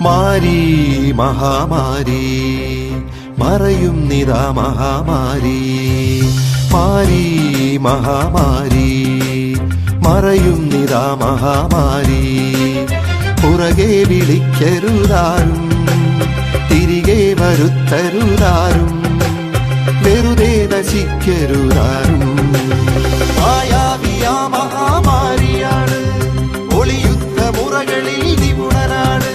മാരി മഹാമാരി മറയും നിതാ മഹാമാരി മാരി മഹാമാരി മറയും നിതാ മഹാമാരി പുറകെ വിളിക്കരുതാരും തിരികെ വരുത്തരുതാരും വെറുതെ നശിക്കരുതാരും മായാവിയാ മഹാമാരിയാണ് ഒളിയുദ്ധ മുറകളിൽ നിപുണനാണ്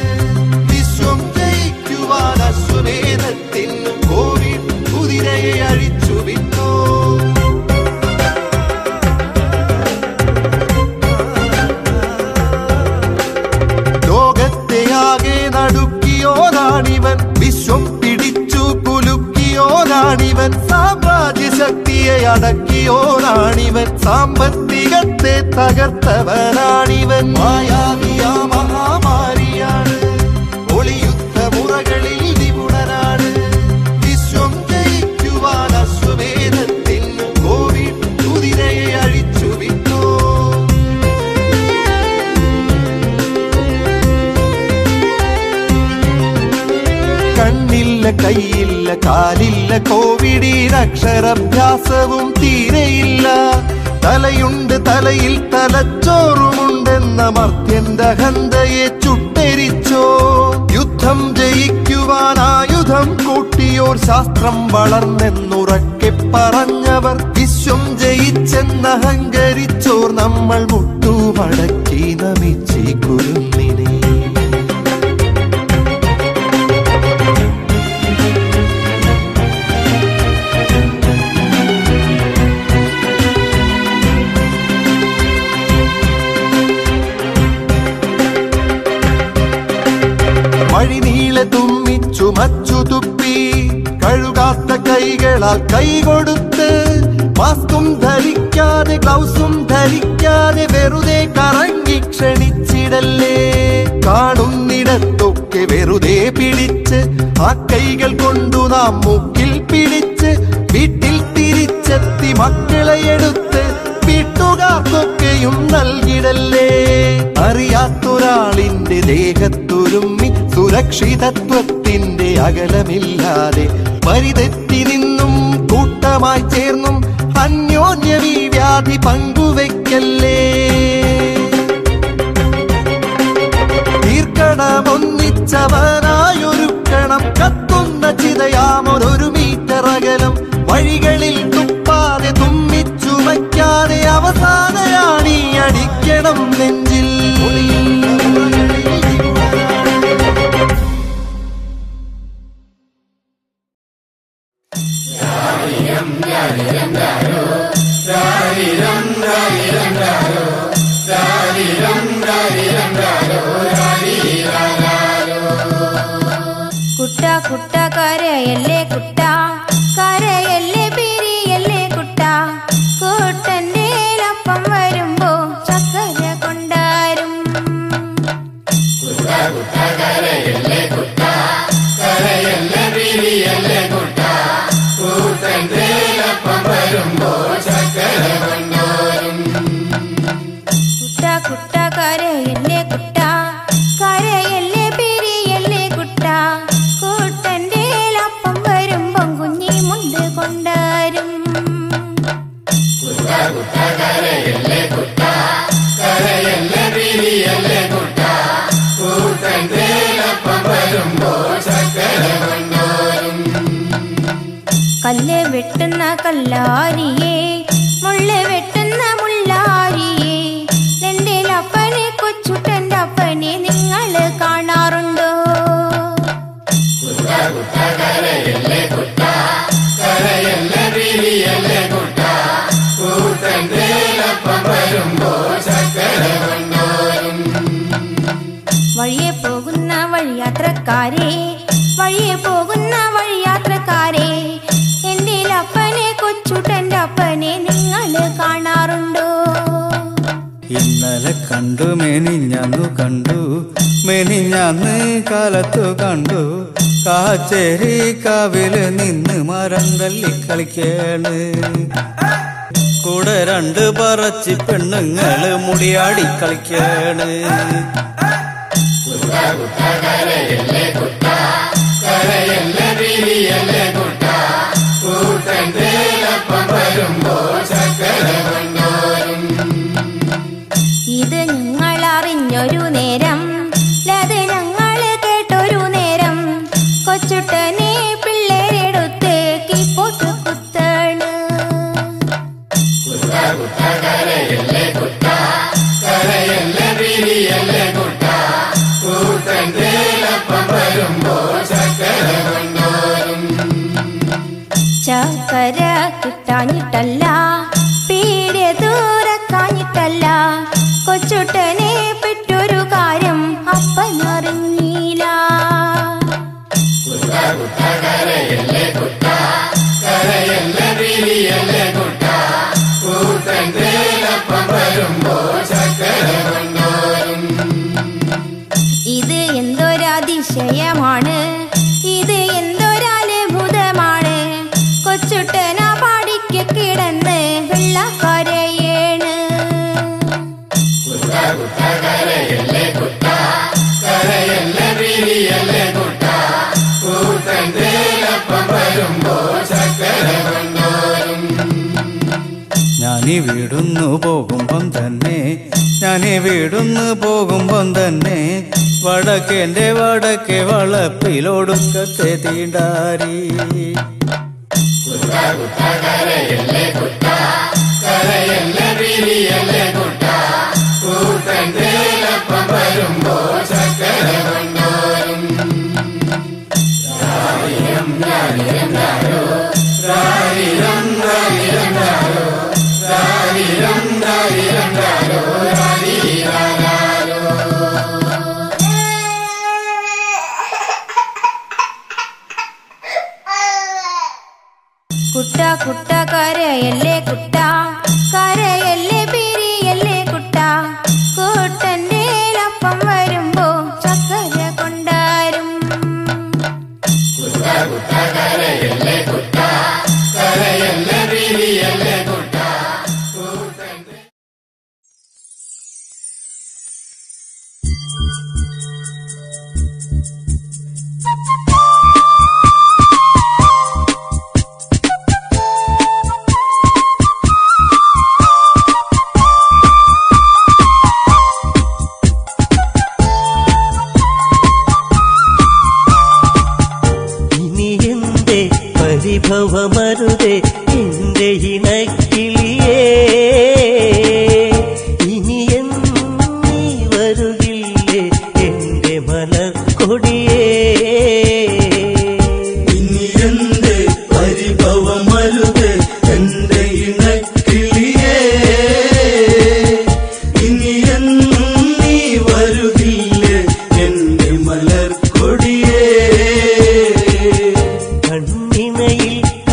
വിശ്വം ജയിക്കുവാൻ അശ്വമേധത്തിൽ കോവിഡ് കുതിരയെ അഴിച്ചു വിട്ടു ലോകത്തെയാകെ നടുക്കിയോനാണിവൻ വിശ്വം പിടിച്ചു കുലുക്കിയോനാണിവൻ സാമ്രാജ്യ ശക്തിയെ അടക്കിയോനാണിവൻ സാമ്പത്തികത്തെ തകർത്തവനാണിവൻ മായാവിയാ മഹാമാരിയാണ് ഒളിയുദ്ധ മുറ കണ്ണില്ല കൈയില്ല കാലില്ല കോവിഡിനക്ഷരാഭ്യാസവും തീരെയില്ല. തലയുണ്ട് തലയിൽ തലച്ചോറുമുണ്ടെന്ന മർത്യന്റെ അഹന്തയെ ചുട്ടെരിച്ചോ. യുദ്ധം ജയിക്കുവാൻ ആയുധം കൂട്ടിയോർ ശാസ്ത്രം വളർന്നെന്നുറക്കെ പറഞ്ഞവർ വിശ്വം ജയിച്ചെന്നഹങ്കരിച്ചോർ നമ്മൾ മുട്ടുമടക്കി നമിച്ചി കുരുന്നിനെ. വഴിനീളെ തുമ്മിച്ചു മച്ചു തുപ്പി കഴുകാത്ത കൈകളാൽ കൈകൊടുത്ത് മാസ്കും ധരിക്കാതെ ഗ്ലൗസും ധരിക്കാതെ വെറുതെ കറങ്ങി ക്ഷണിച്ചിടല്ലേ. കാണുന്നിടത്തൊക്കെ വെറുതെ പിടിച്ച് ആ കൈകൾ കൊണ്ടു നാം മൂക്കിൽ പിടിച്ച് വീട്ടിൽ തിരിച്ചെത്തി മക്കളെ എടുത്ത് വീട്ടുകാർക്കൊക്കെയും നൽകിടല്ലേ. അറിയാത്തൊരാളിന്റെ ദേഹത്തൊരുമ്മി സുരക്ഷിതത്വത്തിന്റെ അകലമില്ലാതെ പരിതെറ്റി നിന്നും കൂട്ടമായി ചേർന്നും അന്യോന്യം ഈ വ്യാധി പങ്കുവെക്കല്ലേ. തീർക്കണമൊന്നിച്ചവനായൊരുക്കണം കത്തുന്ന ചിതയാമൊരു മീറ്റർ അകലം. വഴികളിൽ തുപ്പാതെ തുമ്മിച്ചു വയ്ക്കാതെ അവസാനയാണീ അടിക്കണം നെഞ്ചിൽ. കുട്ട കുട്ട കരയല്ലേ കുട്ട കരയല്ലേ പിരിയല്ലേ കുട്ട കൂട്ടന്റെ ഒപ്പം വരുമ്പോ ചക്കര കൊണ്ടാരും. കുട്ട കുട്ട കരയല്ലേ കുട്ട കരയല്ലേ പിരിയല്ലേ കുട്ട കൂട്ടന്റെ ഒപ്പം വരുമ്പോ ചക്കര കൊണ്ടാരും. കുട്ട കുട്ട കരയല്ലേ കുട്ട കരയല്ലേ പിരിയല്ലേ കുട്ട കൂട്ടന്റെ ഒപ്പം വരുമ്പം കുഞ്ഞി മുണ്ട് കൊണ്ടാരും. കുട്ട കുട്ട കരയല്ലേ കുട്ട കരയല്ലേ പിരിയല്ലേ കുട്ട കൂട്ടന്റെ ഒപ്പം വരുമ്പോ ചക്കര കൊണ്ടാരും. കല്ല് വെട്ടുന്ന കല്ലാരിയെ മുള്ള് വെട്ടുന്ന മുള്ളാരിയെ എന്റെ അപ്പനെ കൊച്ചുട്ടന്റെ അപ്പനെ നിങ്ങൾ കാണാറുണ്ടോ? കുട്ട കുട്ട കരയല്ലേ കുട്ട കരയല്ലേ പിരിയല്ലേ കുട്ട കൂട്ടന്റെ ഒപ്പം വരുമ്പോ ചക്കര കൊണ്ടാരും. വഴിയെ പോകുന്ന വഴിയാത്രക്കാരെ വഴിയെ പോകുന്ന വഴിയാത്രക്കാരെ എന്റെ അപ്പനെ കൊച്ചുട്ടന്റെ അപ്പനെ നിങ്ങൾ കാണാറുണ്ടോ? ഇന്നലെ കണ്ടു മെനിഞ്ഞന്നു കണ്ടു മെനിഞ്ഞന്ന് കാലത്തു കണ്ടു കാച്ചേരി കാവില് നിന്ന് മരം തല്ലി കളിക്കാണ്. കൂടെ രണ്ട് പറച്ചി പെണ്ണുങ്ങള് മുടിയാടി കളിക്കാണ്. കുട്ട കുട്ട കരയല്ലേ കുട്ട കരയല്ലേ പിരിയല്ലേ കുട്ട കൂട്ടന്റെ ഒപ്പം വരുമ്പോ ചക്കര കൊണ്ടാരും. ഇത് ഞങ്ങൾ അറിഞ്ഞൊരു നേരം അത് ഞങ്ങൾ കേട്ടൊരു നേരം കൊച്ചുട്ടനെ പിള്ളേരെടുത്ത് കീപ്പോട്ട് കുത്താണ്. കുട്ട കുട്ട കരയല്ലേ കുട്ട കരയല്ലേ പിരിയല്ലേ കുട്ട കൂട്ടന്റെ ഒപ്പം വരുമ്പോ ചക്കര കൊണ്ടാരും. ചക്കര കിട്ടാഞ്ഞിട്ടല്ല പീരെ ദൂരക്കാഞ്ഞിട്ടല്ല കൊച്ചുട്ടനെ പെറ്റൊരു കാര്യം അപ്പനറിഞ്ഞില്ല. കുട്ട കുട്ട കരയല്ലേ കുട്ട കരയല്ലേ പിരിയല്ലേ കുട്ട കൂട്ടന്റെ ഒപ്പം വരുമ്പോ ചക്കര കൊണ്ടാരും. ഇത് എന്തൊരതിശയമാണ് ഇത് എന്തൊരത്ഭുതമാണ് കൊച്ചുട്ടന പാടിക്ക് കിടന്ന് വെള്ളക്കരയേണ്. കുട്ട കുട്ട കരയല്ലേ കുട്ട കരയല്ലേ പിരിയല്ലേ കുട്ട വീടുന്നു പോകുമ്പം തന്നെ വീടുന്നു പോകുമ്പം തന്നെ വടക്കേന്റെ വടക്കേ വളപ്പിലൊടുക്കത്തെ തീണ്ടാരി. കുട്ട കുട്ട കരയല്ലേ കുട്ട, കരയല്ലേ പിരിയല്ലേ കുട്ട, കൂട്ടന്റെ അപ്പം വരുമ്പോ ചക്കര കൊണ്ടാരും. പരിഭവമരുതേ എന്റെ ഇണക്കിളിയേ, ഇനി എന്നീ വരുകില്ലേ എന്റെ മലർക്കൊടിയേ. ഇനി എന്റെ പരിഭവമരുതേ എന്റെ ഇണക്കിളിയേ, ഇനി എന്നീ വരുകില്ലേ എന്റെ മലർക്കൊടിയേ.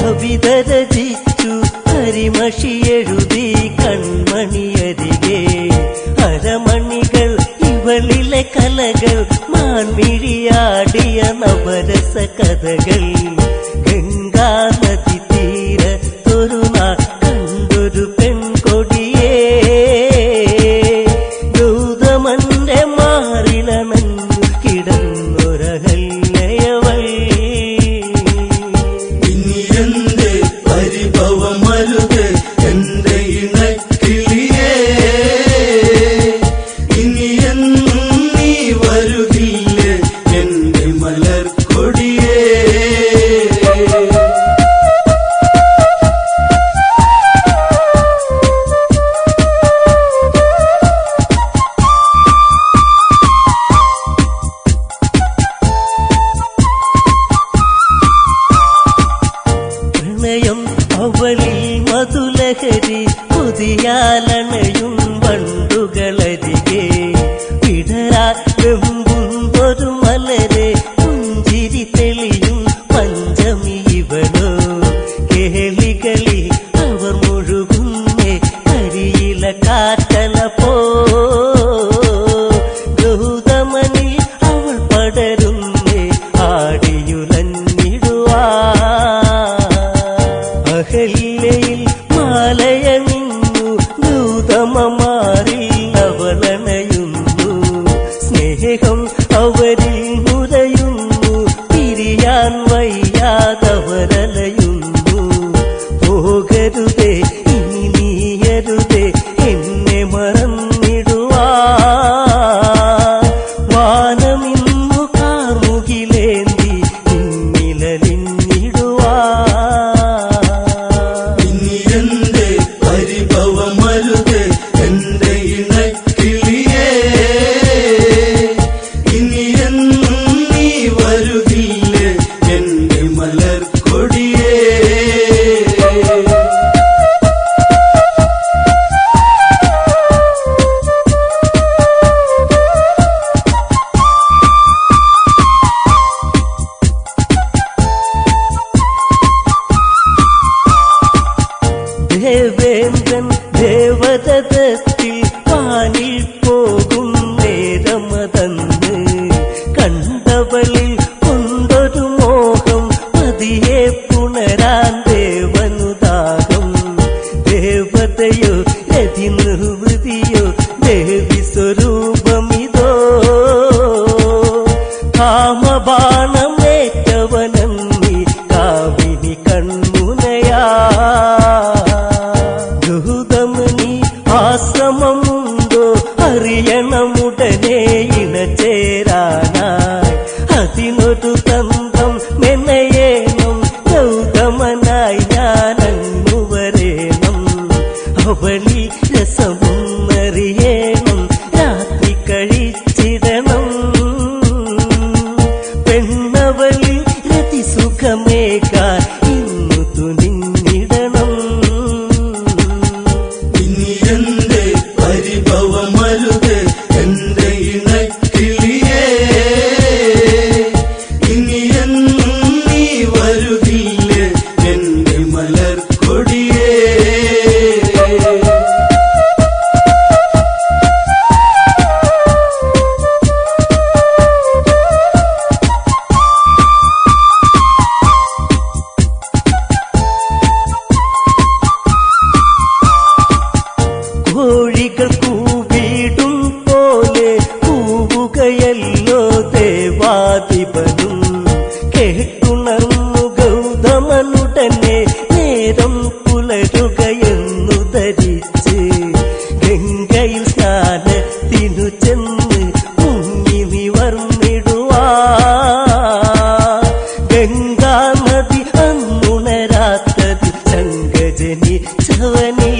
കവിത രചിച്ചു കരിമഷി എഴുതി കൺമണിയരികെ, അരമണികൾ ഇവളിലെ കലകൾ മാൻമിഴിയാടിയ നവരസ കഥകൾ. ഗംഗാ നദി തീരത്തൊരു നാൾ കണ്ടൊരു പെൺകൊടിയേ, ഗൗതമന്റെ മാറിലണഞ്ഞു കിടന്നൊരഹല്യവൾ. പരിഭവമരുതേ എന്റെ ഇണക്കിളിയേ, ഇനി എന്നീ വരുകില്ലേ എന്റെ മലർക്കൊടിയേ. പ്രണയം അവളിൽ മധുലഹരി, പുതിയാലണയും വണ്ടുകളരികെ, വിടരാ വെമ്പുന്നൊരു മലരെ പുഞ്ചിരി തെളി ഏതൊരു തന്ത്രം മെനയേണം ഗൗതമനായി ഞാനങ്ങു വരേണം അവളി രസമൊന്നറിയേണം രാത്രി കഴിച്ചിടണം പെണ്ണവളി രതിസുഖമേകാൻ ഇന്നു തുനിഞ്ഞിടണം ഇനി എന്റെ പരിഭവമരുത് എന്റെ ഇണക്കിളിയേ ഇനി എന്നും നീ വരുകില്ലേ എന്റെ മലർക്കൊടിയേ കോഴികൾ കൂവിടും പോലെ കൂവുകയല്ലോ ദേവാധിപനും കേട്ടുണർന്നു ഗൗതമനുടനെ നേരം പുലരുകയെന്നു ധരിച്ച് ഗംഗയിൽ സ്നാനത്തിനു ചെന്ന് മുങ്ങി നിവർന്നിടുവാ ഗംഗാനദി അന്നുണരാത്തത് ശങ്കജനിച്ചവനീ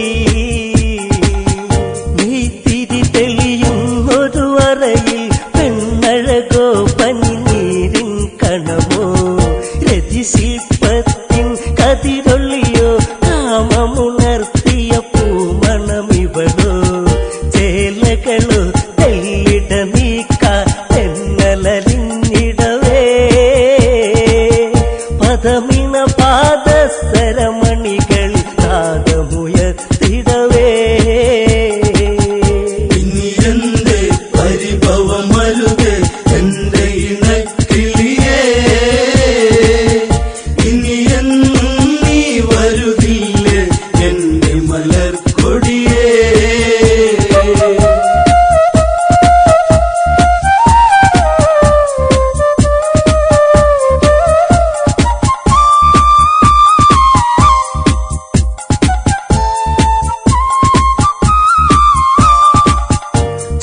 നെയ്ത്തിരി തെളിയുന്നൊരു അറയിൽ പെണ്ണഴകോ പനിനീരിൻ കണമോ രതിശില്പത്തിൻ കതിരൊള്ളിയോ കാമമുണർത്തിയ പൂമണമിവളോ ചേലകളോ തെല്ലിട നീക്കാൻ തെന്നലിഞ്ഞിടവേ പദമിണ പാദസരമണികൾ താതമുയർത്തിടവേ ഇനി എന്റെ പരിഭവമരുത് എന്റെ ഇണക്കിളിയേ ഇനി എന്നും നീ വരുകില്ലേ എന്റെ മലർക്കൊടിയേ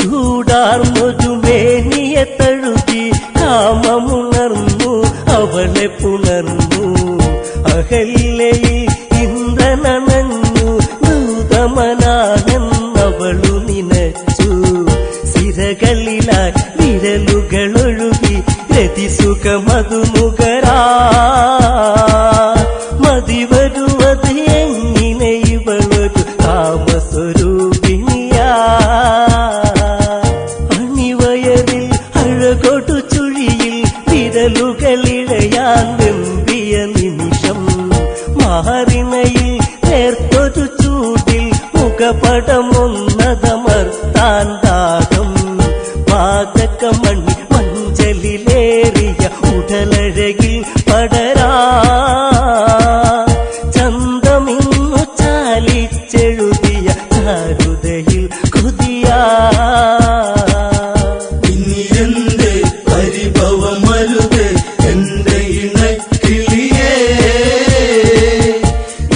ചൂടാർന്നൊരു മേനിയെ തഴുകി കാമമുണർന്നു അവളെ പുണർന്നു അഹല്യയിൽ ഇന്ദ്രനണഞ്ഞു ദൂതമനാണെന്നവളു നിനച്ചു സിരകളിലായി വിരലുകളൊഴുകി രതിസുഖമതുമുഖരാ മതിവരുവത് എങ്ങനെ ഇവളൊരു കാമസ്വരൂപിണിയാ അണിവയറിൽ അഴകൊടു ചുഴിയിൽ വിരലുകളിഴയാൻ വെമ്പിയ നിമിഷം മാറിണയിൽ നേർത്തൊരു ചൂടിൽ മുഖപടമൊന്നതമർത്താൻ ദാഹം പാതകമണി മഞ്ചലിലേറിയ ഉടലഴകിൽ പടരാ ചന്തമിന്നു ചാലിച്ചെഴുതിയ ചാരുതയിൽ കൊതിയാ ഇനി എന്റെ പരിഭവമരുത് എന്റെ ഇണക്കിളിയേ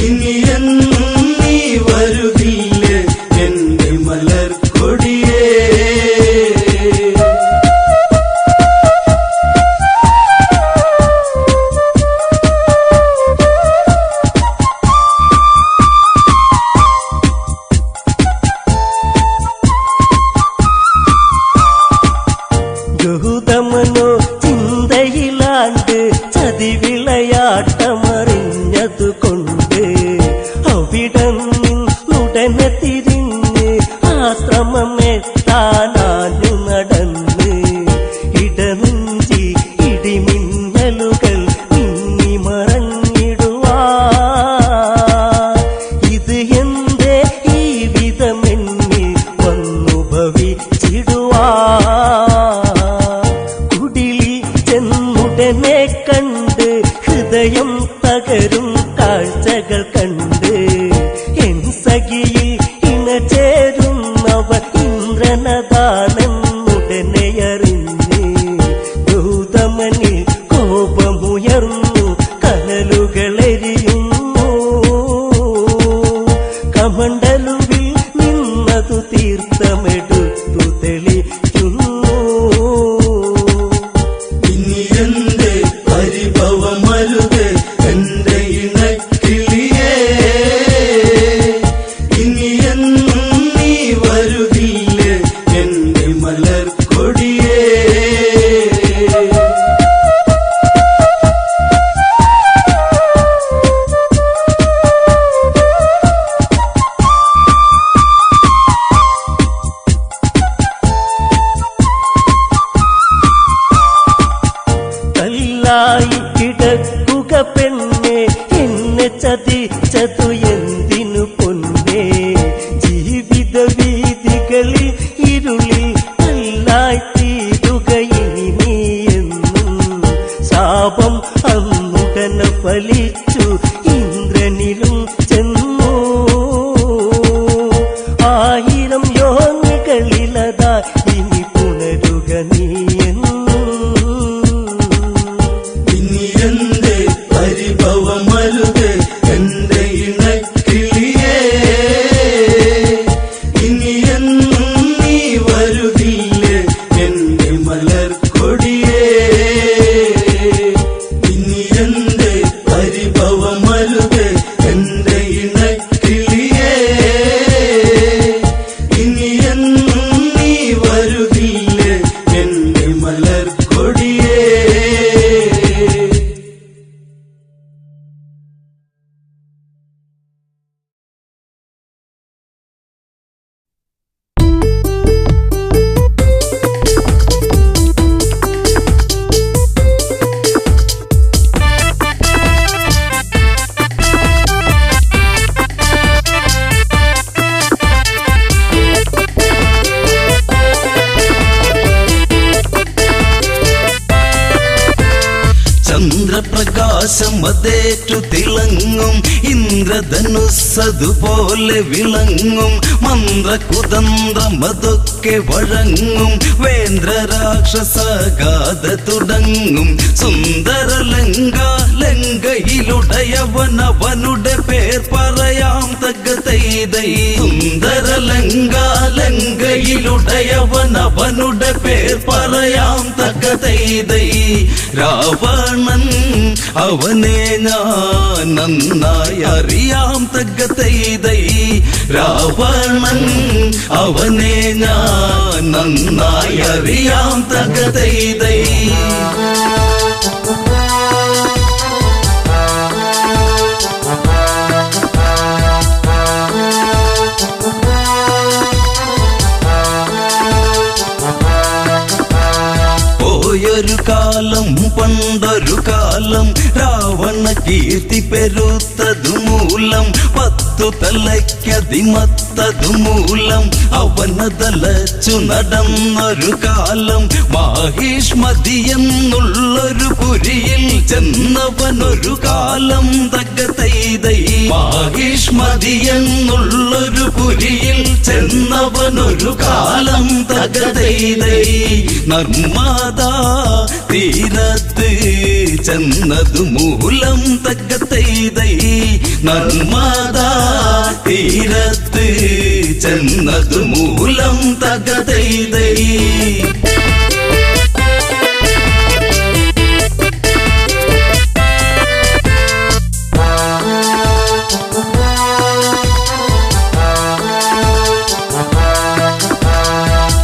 ഇനി എന്നും നീ വരുകില്ലേ എന്റെ മലർക്കൊടിയേ ഗൗതമനോ ചിന്തയിലാണ്ട് ചതിവിളയാട്ടമറിഞ്ഞതുകൊണ്ട് അവിടന്നുടനെ തിരിഞ്ഞ് ആശ്രമമെത്താനാനു നടന്ന് ഇടനെഞ്ചി ഇടിമിന്നലുകൾ മിന്നി മറഞ്ഞിടുവാ ഇത് എന്റെ ഈ വിധമെന്നിൽ വന്നു ഭവിച്ചിടുവാ കുടിലിൽ ചെന്നുടനെ കണ്ട് ഹൃദയം തകരും കാഴ്ചകൾ കണ്ട് എൻ സഖിയിൽ ഇണചേരുന്നവർ ഇന്ദ്രനതാണെന്നുടനെ അറിഞ്ഞ് ഗൗതമനിൽ കോപമുയർന്നു കനലുകളെരിയുന്നു കമണ്ടലുവിൽ നിന്നതു തീർത്ഥമെടുത്തു തെളിക്കുന്നു ഇനി എന്റെ കിടക്കുക പെണ്ണെ എന്നെ ചതിച്ചതു എന്തിനു പൊന്നേ ജീവിത വീതികളിൽ ഇരുളിൽ കല്ലായി തീരുക ഇനി നീ എന്നും ശാപം അന്നുടനെ ഫലിച്ചു ഇന്ദ്രനിലും ചെന്നു 1000 യോനികളിലതാ ഇനി പുണരുക നീ ഇനി എന്റെ പരിഭവമരുത് എന്റെ ഇണക്കിളിയേ ഇനി എന്നും നീ വരുകില്ലേ എന്റെ മലർക്കൊടിയേ ഇനി എന്റെ പരിഭവമരുത് എന്റെ ഇണക്കിളിയേ ഇനി എന്നും നീ വരുകില്ലേ എന്റെ മലർക്കൊടിയേ ചന്ദ്രപ്രകാശം അതേറ്റു തിളങ്ങും ഇന്ദ്രധനുസ്സതുപോലെ വിളങ്ങും മന്ത്രകുതന്ത്രമതൊക്കെ വഴങ്ങും വേന്ദ്രരാക്ഷസഗാഥ തുടങ്ങും സുന്ദരലങ്കാലങ്കയിലുടയവനവനുടെ പേർ പറയാം തകതൈതൈ സുന്ദരലങ്കാലങ്കയിലുടയവനവനുടെ പേർ പറയാം തകതൈതൈ രാവണൻ അവനെ ഞാൻ നന്നായി അറിയാം തകതൈതൈ രാവണൻ അവനെ ഞാൻ നന്നായി അറിയാം തകതൈതൈ പോയൊരു കാലം പണ്ടൊരു കാലം രാവണ കീർത്തി പെരുത്തതു മൂലം 10 തലയ്ക്കതിമത്തതു മൂലം അവനതലച്ചു നടന്നൊരു കാലം മാഹിഷ്മതിയെന്നുള്ളൊരു പുരിയിൽ ചെന്നവനൊരു കാലം തകതൈതൈ മാഹിഷ്മതിയെന്നുള്ളൊരു പുരിയിൽ ചെന്നവനൊരു കാലം തകതൈതൈ നർമ്മദാ തീരത്ത് ചെന്നതു മൂലം തകതൈതൈ നർമ്മദാ തീരത്ത് ചെന്നതു മൂലം തകതൈതൈ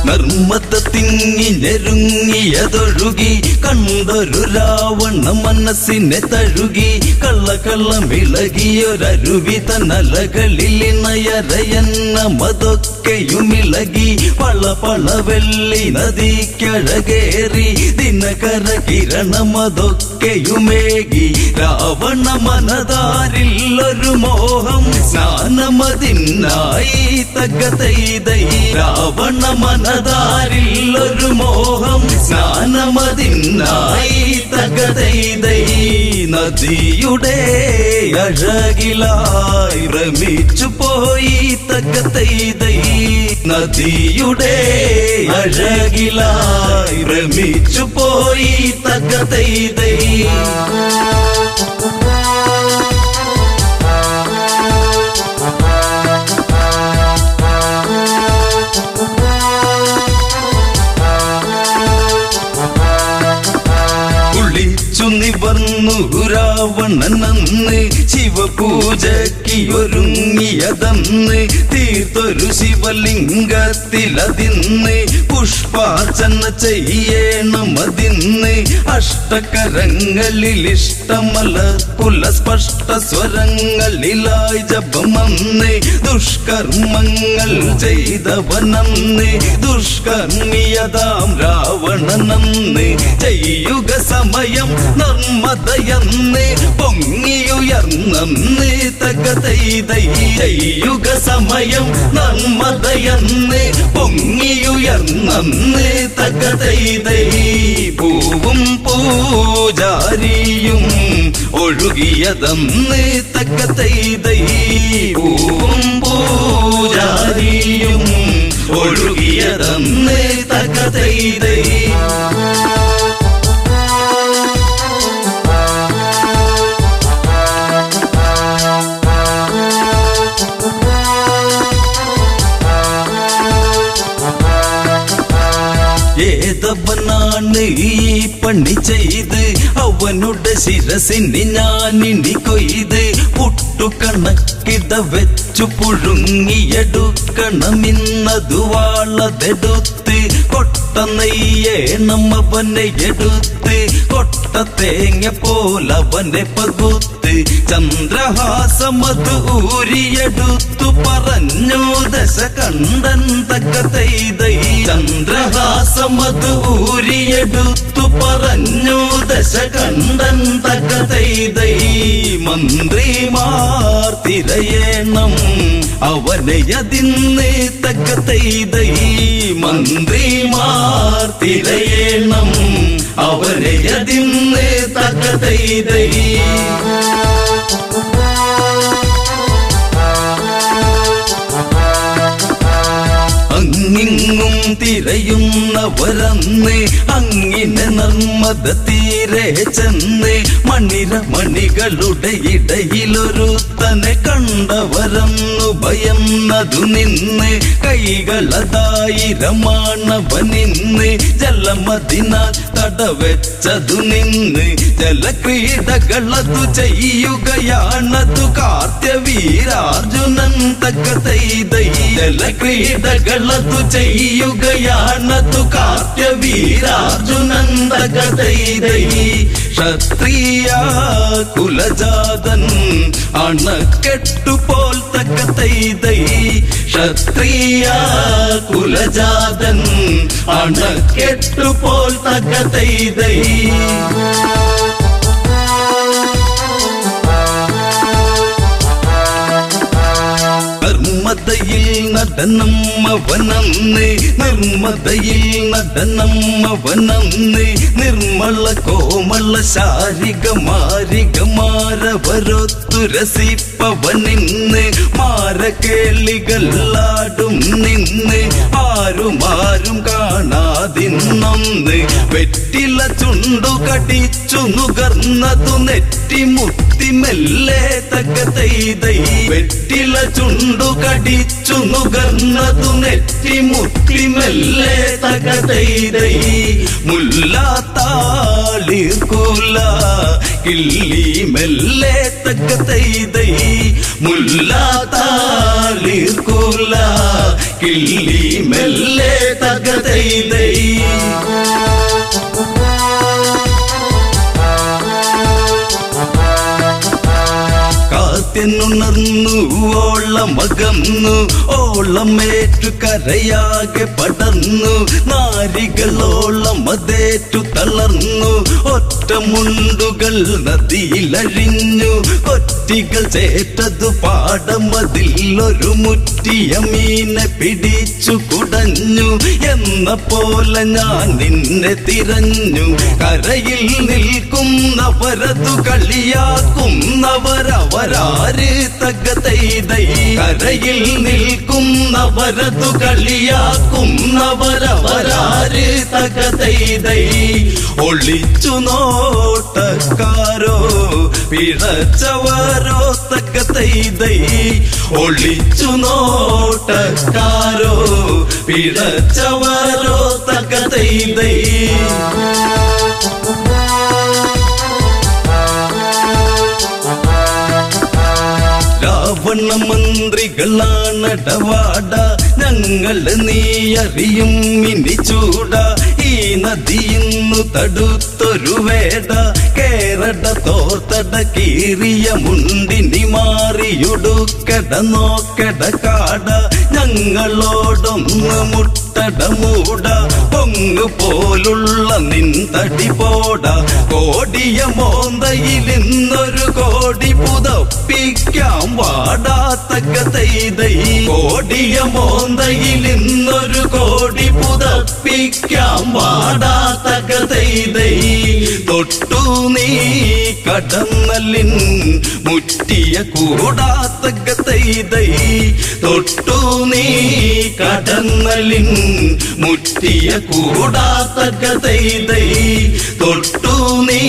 നർമ്മദ തിങ്ങി ഞെരുങ്ങിയതൊഴുകി കണ്ടൊരു രാവണ മനസ്സിനെ തഴുകി കള്ളമിളകിയൊരരുവി തന്നലകളിൽ നയരയന്നമതൊക്കെയുമിളകി പള വെള്ളി നദിക്കഴകേറി ദിനകര കിരണമതൊക്കെയുമേകി രാവണ മനതാരില്ലൊരു മോഹം സ്നാനമതിനായി തകതൈതൈ രാവണ മനതാരില്ലൊരു മോഹം സ്നാനമതിനായി തകതൈതൈ നദിയുടെ അഴകിലായി ഭ്രമിച്ചു പോയി തകതൈതൈ നദിയുടെ അഴകിലായി ഭ്രമിച്ചു പോയി തകതൈതൈ നിവർന്നു രാവണനന്ന് ശിവപൂജയ്ക്കൊരുങ്ങിയതന്ന് തീർത്തൊരു ശിവലിംഗത്തിലതിന്ന് പുഷ്പാർച്ചന ചെയ്യണമതിന്ന് അഷ്ടകരങ്ങളിൽ ഇഷ്ടമല പുലസ്പഷ്ട സ്വരങ്ങളിലായി ജപമന്ന് ദുഷ്കർമ്മങ്ങൾ ചെയ്തവനന്ന് ദുഷ്കർമ്മിയതാം രാവണനന്ന് ചെയ്യുക സമയം നർമ്മദയെന്ന് പൊങ്ങിയുയർന്നന്ന് തകതൈതൈ ചെയ്യുക സമയം നർമ്മദയെന്ന് പൊങ്ങിയുയർന്നന്ന് തകതൈതൈ പൂവും പൂജാരിയും ഒഴുകിയതന്ന് തകതൈതൈ പൂവും പൂജാരിയും ഒഴുകിയതന്ന് തകതൈതൈ ഏതവനാണ് ഈ പണി ചെയ്ത് അവനുടെ ശിരസിന് ഞാനിനി കൊയ്ത് പുട്ടുകണക്കിട വെച്ചു പുഴുങ്ങിയെടുക്കണമിന്നതു വാളതെടുത്ത് കൊട്ട നെയ്യേണം അവനെ എടുത്ത് കൊട്ട തേങ്ങ പോലവനെ പകുത്ത് ചന്ദ്രഹാസമത് ഊരിയെടുത്തു പറഞ്ഞു ദശകണ്ഠൻ തകതൈതൈ ചന്ദ്രഹാസമത് ഊരിയെടുത്തു പറഞ്ഞു ദശകണ്ഠൻ തകതൈതൈ മന്ത്രിമാർ തിരയണം അവനെ അതിന്ന് തകതൈതൈ മന്ത്രിമാർ തിരയണം അവനെ അതിന്ന് തകതൈതൈ അങ്ങിങ്ങും തിരയുന്നവരന്ന് അങ്ങിനെ നർമ്മദ തീരെ ചെന്ന് മണികളുടെ ഇടയിലൊരുത്തനെ കണ്ടവരന്നു ഭയന്നതു നിന്ന് കൈകളതായിരമാണവനിന്ന് ജലമതിനാൽ തടവെച്ചതു നിന്ന് ജലക്രീഡകളതു ചെയ്യുകയാണതു കാർത്യവീരാർജുനൻ തകതൈതൈ ജലക്രീഡകളതു ചെയ്യുകയാണതു കാർത്യവീരാർജുനൻ തകതൈതൈ ക്ഷത്രിയ കുലജാതൻ അണക്കെട്ടുപോൽ തകതൈതൈ ക്ഷത്രിയ കുലജാതൻ അണക്കെട്ടുപോൽ തകതൈതൈ നിർമ്മതയിൽ നടനം അവനന്ന് നിർമ്മതയിൽ നടനം അവനന്ന് നിർമ്മല കോമള ശാരിക മാരികമാരവരൊത്തു രസിപ്പവനിന്ന് മാരകേളികളാടും നിന്ന് ആരും കാണാതിന്നൊന്ന് വെറ്റില ചുണ്ടു കടിച്ചു നുകർന്നതു നെറ്റിമുത്തി മെല്ലെ തകതൈതൈ വെറ്റില ചുണ്ടു കടിച്ചു നുകർന്നതു നെറ്റിമുത്തി മെല്ലെ തകതൈതൈ മുല്ലാത്താളിർകൂല കിള്ളി മെല്ലെ തകതൈതൈ മുല്ലാത്താളിർകൂല കിള്ളി മെല്ലെ തകതൈതൈ കാത്തിനുണർന്നു ഓളമകന്നു ഓളമേറ്റു കരയാകെ പടർന്നു നാരികളോളം അതേറ്റു തളർന്നു ഒറ്റമുണ്ടുകൾ നദിയിലഴിഞ്ഞു ഒറ്റികൾ ചേറ്റതു പാടമതിൽ ഒരു മുറ്റിയ മീനെ പിടിച്ചു കുടഞ്ഞു എന്ന പോലെ ഞാൻ നിന്നെ തിരഞ്ഞു കരയിൽ നിൽക്കുന്നവരതു കളിയാക്കുന്നവരവരാര് തകതൈതൈ കരയിൽ നിൽക്കുന്നവരതു കളിയാക്കുന്നവരവരാര് തകതൈതൈ ഒളിച്ചു നോട്ടക്കാരോ പിഴച്ചവരോ തകതൈതൈ ഒളിച്ചു നോട്ടക്കാരോ പിഴച്ചവരോ തകതൈതൈ രാവണ മന്ത്രികളാണടവാട ഞങ്ങള് നീ അറിയും ഇനി ചൂട ഈ നദിയിന്നു തടുത്തൊരു വേട കേരട തോർത്തട കീറിയ മുണ്ടിനി മാറിയുടുക്കട നോക്കട കാട ഞങ്ങളോടൊന്ന് മുട്ട തടമൂട പൊങ്ങു പോലുള്ള നിൻ തടി പോട കോടിയ മോന്തയിൽ ഇന്നൊരു കോടി പുതപ്പിക്കാം വാടാത്തക്ക തൈതൈ കോടിയ മോന്തയിൽ ഇന്നൊരു കോടി പുതപ്പിക്കാം വാടാത്തക്ക തൈതൈ തൊട്ടു നീ കടന്നലിൻ മുറ്റിയ കൂടാത്തക്ക തൈതൈ തൊട്ടു നീ കടന്നലിൻ മുറ്റിയ കൂടാത്തക്ക തൈതൈ തൊട്ടു നീ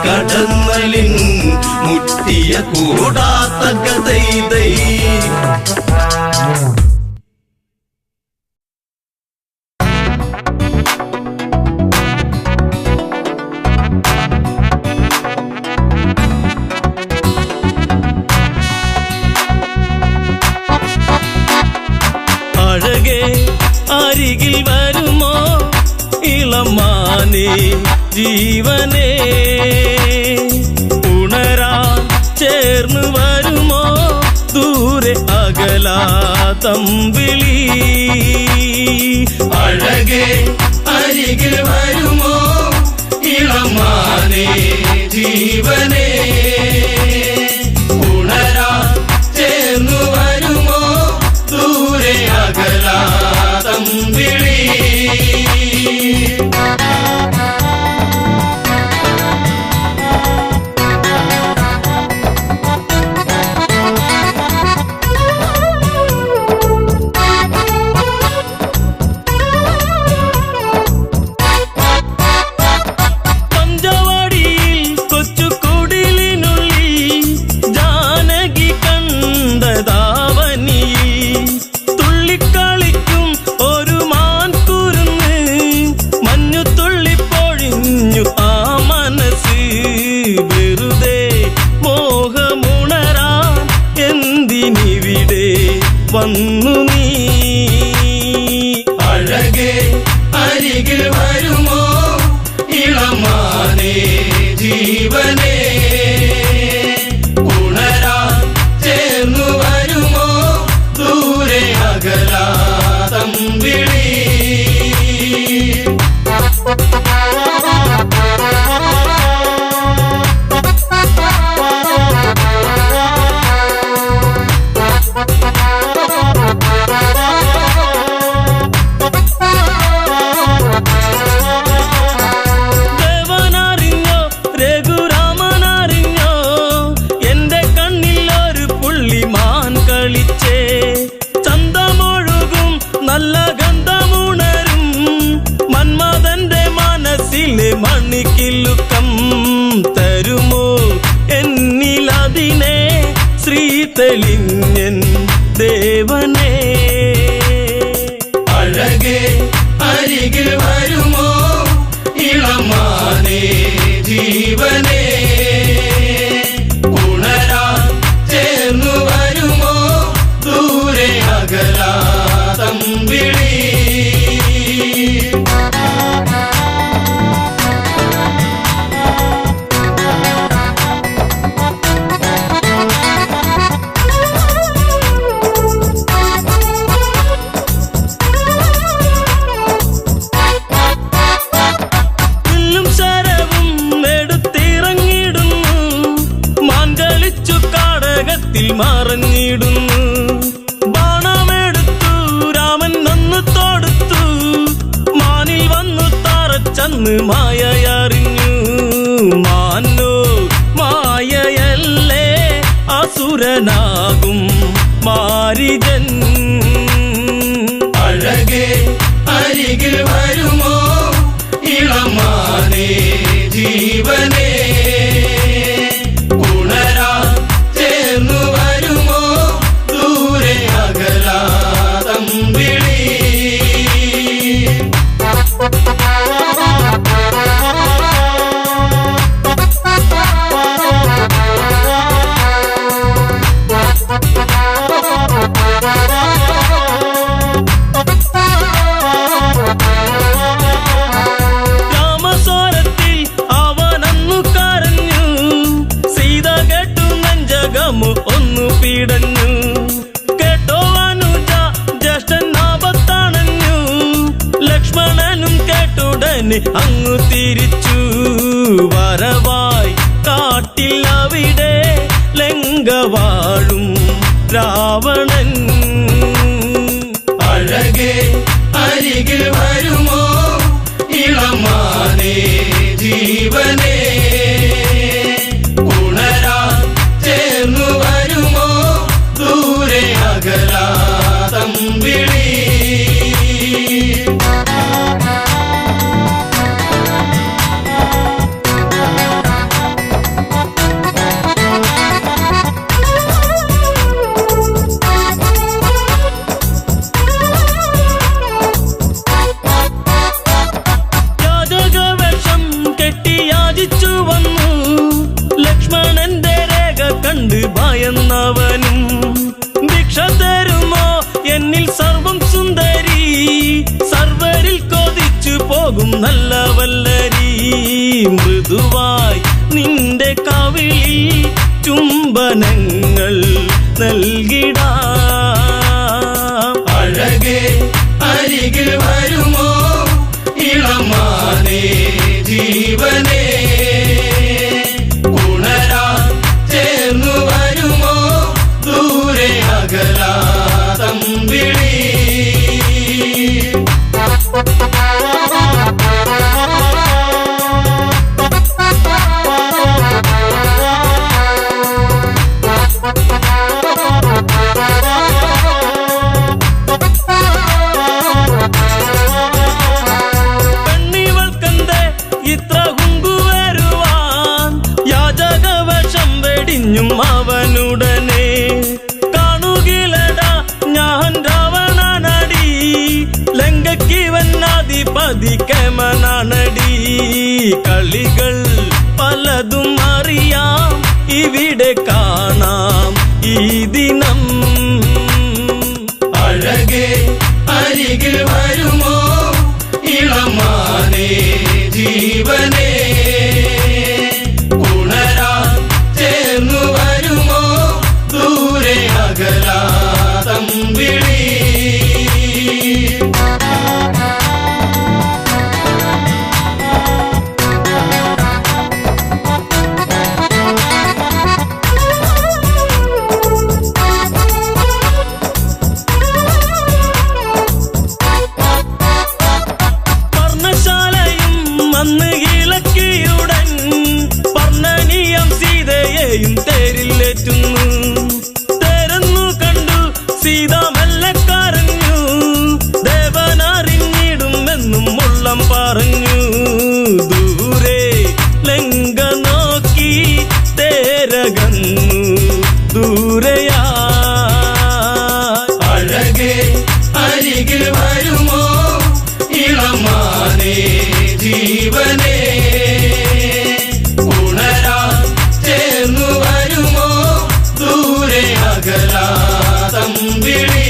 കടന്നലിൻ മുറ്റിയ കൂടാത്തക്ക തൈതൈ അഴകേ അരികിൽ വരുമോ ഇളമാനേ ജീവനേ ഉണരാൻ ചേർന്ന് വരുമോ ദൂരെ അകലാ തമ്പിളി അഴകേ അരികിൽ വരുമോ ഇളമാനേ ജീവനേ ഉണരാൻ ചേർന്ന് വരുമോ ദൂരെ അകലാ തമ്പിളി വന്നു നീ അഴകേ അരികിൽ വരുമോ ഇളമാനേ ജീവനേ ഉണരാൻ ചേർന്നു വരുമോ ദൂരെ അകലാ തമ്പിളി മണിക്കിലുക്കം തരുമോ എന്നിലതിനെ ശ്രീ തെളിഞ്ഞൻ ദേവനേ അഴകേ അരികിൽ വരുമോ ഇളമാനേ ജീവനേ ഉണരാൻ ചേർന്നു വരുമോ ദൂരെ അകലാ തമ്പിളി മറഞ്ഞിടുന്നു ബാണമെടുത്തു രാമൻ നന്നു തൊടുത്തു മാനിൽ വന്നു തറച്ചന്ന് മായയറിഞ്ഞു മാനോ മായയല്ലേ അസുരനാകും മാരിജൻ അഴകേ അരികിൽ വരുമോ ഇളമാനേ ജീവനേ ഉണരാൻ ചേർന്നു വരുമോ ദൂരെ അകലാ തമ്പിളി രാവണന് അങ്ങു തിരിച്ചു വരവായി കാട്ടിൽ അവിടെ ലങ്ക വാഴും രാവണൻ. അഴകേ അരികിൽ വരുമോ ഇളമാനേ ജീവനേ, ഉണരാൻ ചേർന്നു വരുമോ ദൂരെ അകലാതമ്പിളി. ഭയന്നവനും ഭിക്ഷ തരുമോ എന്നിൽ സർവം സുന്ദരി, സർവരിൽ കൊതിച്ചു പോകും നല്ല വല്ലരി. മൃദുവായി നിന്റെ കവിളിൽ ചുംബനങ്ങൾ നൽകിടാം. അഴകേ അരികിൽ വരുമോ ഇളമാനേ ജീവനേ, ഉണരാൻ ചേർന്നു വരുമോ ദൂരെ അകലാതമ്പിളി. പെണ്ണിവൾക്കെന്തേ ഇത്ര കുങ്കുവരുവാൻ, യാചകവശം വെടിഞ്ഞും അവനുടനെ. കാണുകിലടാ ഞാൻ രാവണനടി, ലങ്കയ്ക്ക് വന്നാധിപതി കേമനാണടി. കളികൾ പലതും അറിയാം ഇവിടെ കാണാം ഈ ദിനം. അഴകേ അരികിൽ വരുമോ ഇളമാനേ ജീവനേ, ഉണരാൻ ചേർന്നു വരുമോ ദൂരെ അകലാതമ്പിളി. അന്ന് ഇളക്കിയുടൻ പർണനീയം സീതയെയും തേരിലേറ്റുന്നു. തേരെന്നു കണ്ടു സീത മെല്ലെ കരഞ്ഞു, ദേവനറിഞ്ഞിടുമെന്നും ഉള്ളം പറഞ്ഞു. ദൂരെ ലങ്ക നോക്കി തേരകന്നു ദൂരയാ. അഴകേ അരികിൽ വരുമോ ഇളമാനേ ജീവനേ, ഉണരാൻ ചേർന്നു വരുമോ ദൂരെ അകലാതമ്പിളി.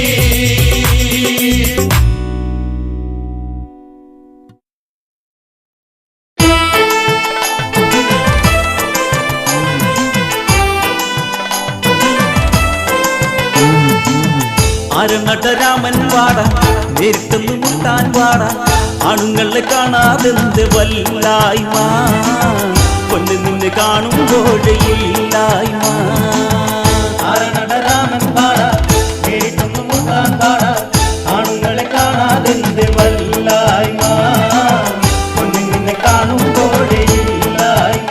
ആരങ്ങട്ട രാമൻ വാട നേരിട്ടൊന്നു മുട്ടാൻ വാട, ആണുങ്ങളെ കാണാതെന്ത് വല്ലായ്മ, പൊന്ന് നിന്നെ കാണുമ്പോഴില്ലായ്മ. ആരങ്ങട്ട രാമൻ വാട നേരിട്ടൊന്നു മുട്ടാൻ വാട, ആണുങ്ങളെ കാണാതെന്ത് വല്ലായ്മ, പൊന്ന് നിന്നെ കാണുമ്പോഴില്ലായ്മ.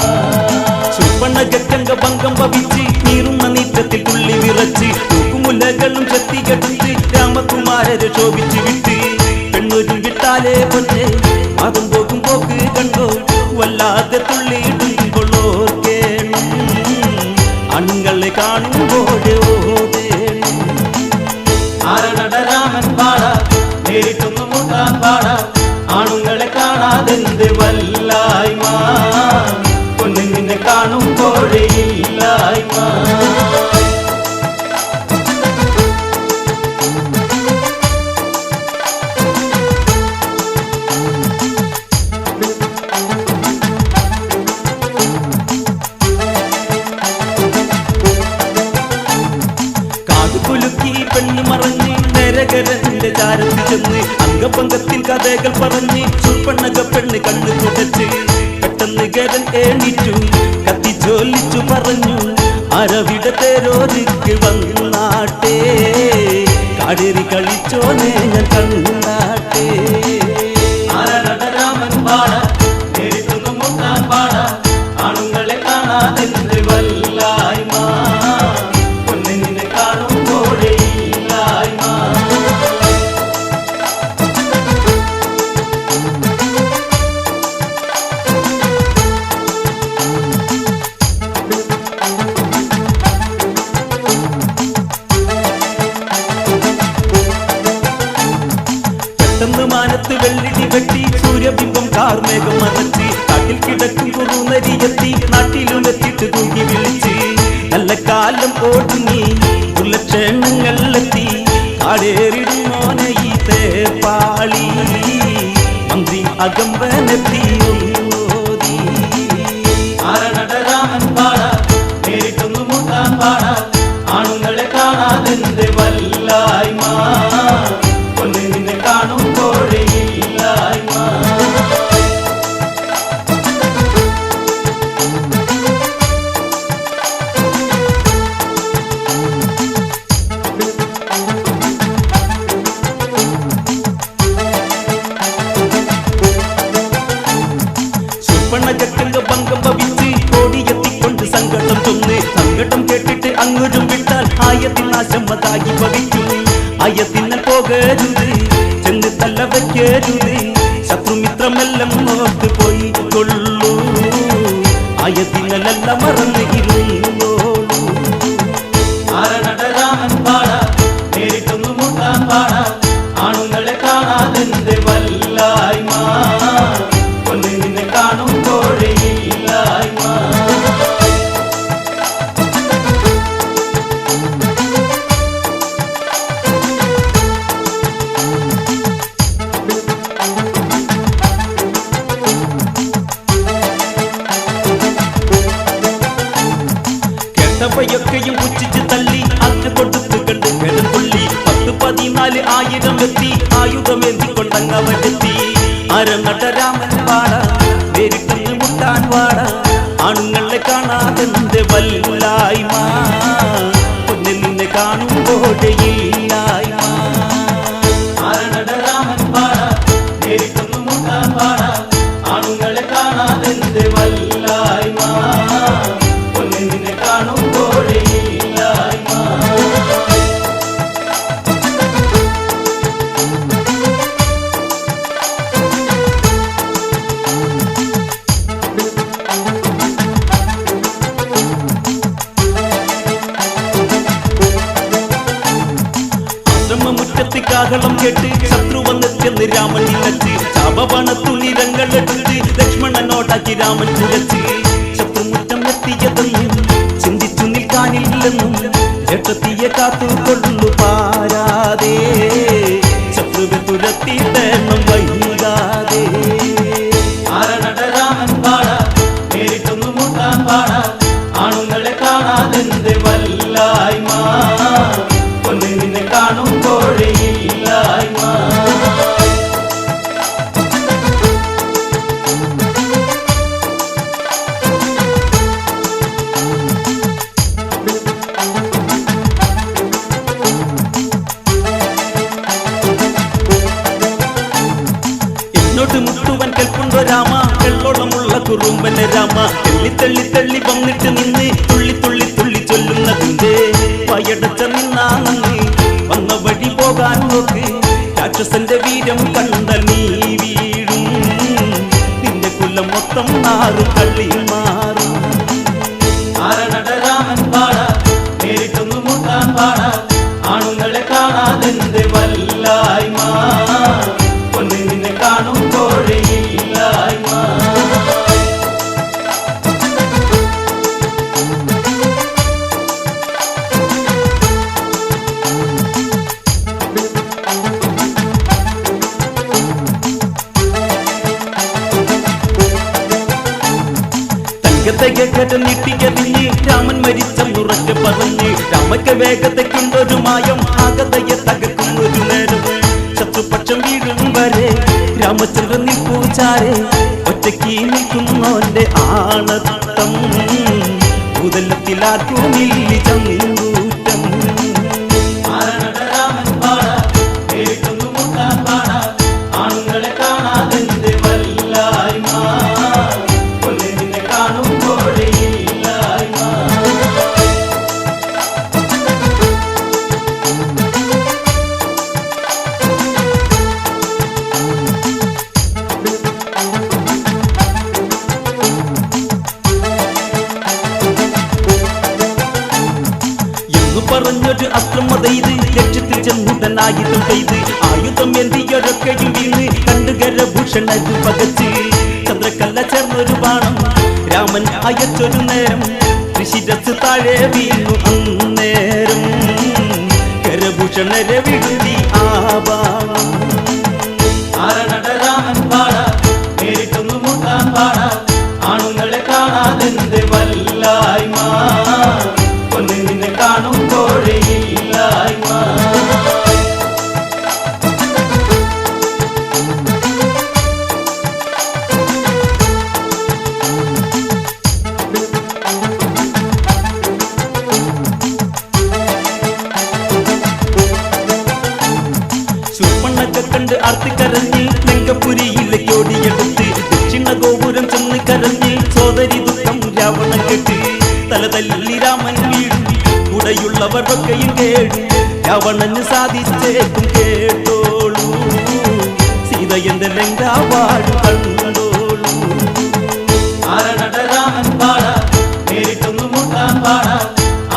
ചുവണ്ണകറ്റങ്ക ഭംഗം ഭവിച്ച് നീറുന്ന നീറ്റത്തിൽ തുള്ളി വിറച്ച് മുലകളും ചെത്തികെടുത്ത് രാമകുമാരരെ ശോഭിച്ചു വിട്ട്. പെണ്ണൊരു വിട്ടാലേ പൊന്നെ അതും പോകും പോക്ക് കണ്ടോ, വല്ലാതെ തുള്ളിയിടുമ്പോഴോർക്കേണം അണുങ്ങളെ കാണുമ്പോഴേ ഓടേണം. ആരണട രാമൻ പാട നേരിട്ടൊന്നു മുട്ടാൻ പാട, ആണുങ്ങളെ കാണാതെന്ത് വല്ലായ്മ, പൊന്നെ നിന്നെ കാണുമ്പോഴേ ഇല്ലായ്മ. പെണ്ണ് മറഞ്ഞ് നരകരന്റെ ചാരത്തിൽ ചെന്ന് പങ്കത്തിൽ കഥകൾ പറഞ്ഞ് ചുപ്പണ്ണക പെണ്ണ് കണ്ണു തുടച്ച് പെട്ടെന്ന് ഗരൻ എണീറ്റു കത്തി ജോലിച്ചു പറഞ്ഞു അരവിടെ തേരോരിക്ക് വന്നാട്ടെ കാടേറി കളിച്ചോനെ ഞാൻ കണ്ണാട്ടെ ആരനടരാമൻ പാട നേരിട്ടൊന്നും മുട്ടാൻ പാട ആണുങ്ങളെ കാണാതെന്ത് വല്ലായ്മ പൊന്നിനെ കാണുമ്പോഴേ ഇല്ലായ്മ പെട്ടെന്ന് മാനത്ത് വെള്ളിടി വെട്ടി സൂര്യബിംബം കാർമേഘം മറച്ച് കാട്ടിൽ കിടക്കും കുറുനരിയെത്തി നാട്ടിലും എത്തിയിട്ട് തൂങ്ങി വിളിച്ച് നല്ല കാലം ഓടുങ്ങി ഉള്ളക്ഷേണങ്ങളെത്തി കാടേറിടും മോനെ ഈ തേപ്പാളി മന്ത്രി അകമ്പനെത്തി ഓതി ആരനടരാമൻ പാട നേരിട്ടൊന്നു മുട്ടാൻ പാട ആണുങ്ങളെ കാണാതെന്ത് വല്ലായ്മ പൊന്നിനെ കാണുമ്പോഴേ ഇല്ലായ്മ ശുപ്പണ്ണജക്കങ്ക ഭംഗം ഭവിച്ച് ഓടിയെത്തിക്കൊണ്ട് സങ്കടം ചൊന്ന് സങ്കടം കേട്ടിട്ട് അങ്ങോട്ടും വിട്ടാൽ ആയത്തിൽ നാശമതായി ഭവിക്കും ആയത്തിനെ പോകരുത് ചെന്ന് തല്ല വയ്ക്കരുത് ശത്രുമിത്രമെല്ലാം നോക്ക് പോയി കൊള്ളൂ ആയത്തിനെല്ലാം മറന്ന് ഇരുന്നോളൂ ആരനടരാമൻ പാട നേരിട്ടൊന്നു മുട്ടാൻ പാട ആണുങ്ങളെ കാണാതെന്ത് വല്ലായ്മ പൊന്നിനെ കാണുമ്പോഴേ ഇല്ലായ്മ കേട്ടവയൊക്കെയും പുച്ഛിച്ച് തള്ളി അന്ന് കൊടുത്തു കണ്ട് കിടന്നുള്ളി 10-14 എത്തി ആയുധമേന്തിക്കൊണ്ടങ്ങവരെത്തി അരനടരാമൻ പാട നേരിട്ടൊന്ന് മുട്ടാൻ പാട ആണുങ്ങളെ കാണാതെന്ത് വല്ലായ്മ പൊന്നിനെ കാണുമ്പോഴേ ഇല്ലായ്മ അരനടരാമൻ പാട നേരിട്ടൊന്ന് മുട്ടാൻ പാട ആണുങ്ങളെ കാണാതെന്ത് വല്ലായ്മ പൊന്നിനെ കാണുമ്പോഴേ ഇല്ലായ്മ മുറ്റത്ത് കാഹളം കേട്ട് ശത്രു വന്നെത്തിയെന്ന് രാമൻ നിലച്ച് ശാപവണത്തു നിരങ്ങളെടുത്ത് ലക്ഷ്മണനോടാക്കി രാമൻ തുലച്ച് ശത്രുമുറ്റം എത്തിയതെന്നും ചിന്തിച്ചു നിൽക്കാനില്ലെന്നും ജട്ടത്തിയെ കാത്തുകൊള്ളു പാരാതെ ശത്രുവെ തുരത്തിയിട്ടെണ്ണം വൈകാതെ ആരനടരാമൻ പാട നേരിട്ടൊന്നു മുട്ടാൻ പാട ആണുങ്ങളെ കാണാതെന്ത് വല്ലായ്മ പൊന്നിനെ കാണുമ്പോഴേ ഇല്ലായ്മ എന്നോട് മുട്ടുവൻ കേൾക്കുണ്ടോ രാമ വെള്ളോളമുള്ള കുറുമ്പന്റെ രാമ തെള്ളി തെള്ളി തെള്ളി വന്നിട്ട് നിന്ന് തുള്ളി തുള്ളി തുള്ളി ചൊല്ലുന്നതിന്റെ പയടച്ച നിന്നാ നന്ദി വന്ന വഴി പോകാൻ നോക്ക് രാക്ഷസന്റെ വീരം കണ്ട നീ വീഴും നിന്റെ കുലം മൊത്തം മാറും തള്ളി മാറും ആരനടരാമൻ പാട നേരിട്ടൊന്നു മുട്ടാൻ പാട ആണുങ്ങളെ കാണാതെന്ത് വല്ലായ്മ പൊന്നിനെ കാണുമ്പോഴേ ഇല്ലായ്മ തങ്കത്തയ്ക്കറ്റ നീട്ടിയതിഞ്ഞ് രാമൻ മരിച്ചെന്നുറക്കെ പറഞ്ഞ് രാമയ്ക്ക് വേഗതയ്ക്കുണ്ടൊരു മായം ആകതയെ തകർക്കുന്നൊരു നേരം ശത്രുപക്ഷം വീഴും വരെ രാമചന്ദ്രൻ നിൽപ്പൂച്ചാരെ ഒറ്റയ്ക്ക് നിൽക്കുന്നോന്റെ ആണത്തം ഭൂതലത്തിലാർക്കുമില്ലി ചങ്കൂറ്റം ആരണരാമൻ പാട കേട്ടൊന്നു മുട്ടാൻ പാട ആണുങ്ങളെ കാണാതെന്ത് വല്ലായ്മ കൊല്ലിനെ കാണുമ്പോഴേ ഇല്ലായ്മ പറഞ്ഞൊരു അസ്ത്രമതൈത് ലക്ഷ്യത്തിൽ ചെന്നുടനായുധം ചെയ്ത് ആയുധം എന്തിയൊരൊക്കെയും വീണ് കണ്ടുകരഭൂഷണത് പകച്ച് ചന്ദ്രക്കല്ല ചേർന്നൊരു ബാണം രാമൻ അയച്ചൊരു നേരം ഋഷിരസ് താഴെ വീണു അന്നേരം കരഭൂഷണരെ വിടുതി ആ ബാണം ആരണരാമൻ പാട കേട്ടൊന്നു മുട്ടാൻ പാട ആണുങ്ങളെ കാണാതെന്ത് വല്ലായ്മ കൊല്ലിനെ കാണുമ്പോഴേ ഇല്ലായ്മ ശൂർപ്പണൊക്കെ കണ്ട് ആർത്തിക്കരഞ്ഞ് ലങ്കപുരിയിലേക്ക് ഓടിയെടുത്ത് ദക്ഷിണ ഗോപുരം ചെന്ന് കരഞ്ഞ് സോദരി ദുഃഖം രാവണൻ കെട്ട് തല തല്ലി രാമൻ വീഴും കൂടെയുള്ളവർക്കൊക്കെയും കേടും രാവണന് സാധിച്ചേക്കും കേട്ടോളൂ സീത എന്റെ ലങ്കാവാട് കണ്ടോളൂ ആരണരാമൻ പാട കേട്ടൊന്നു മുട്ടാൻ പാട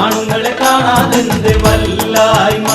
ആണുങ്ങളെ കാണാതെന്ത് വല്ലായ്മ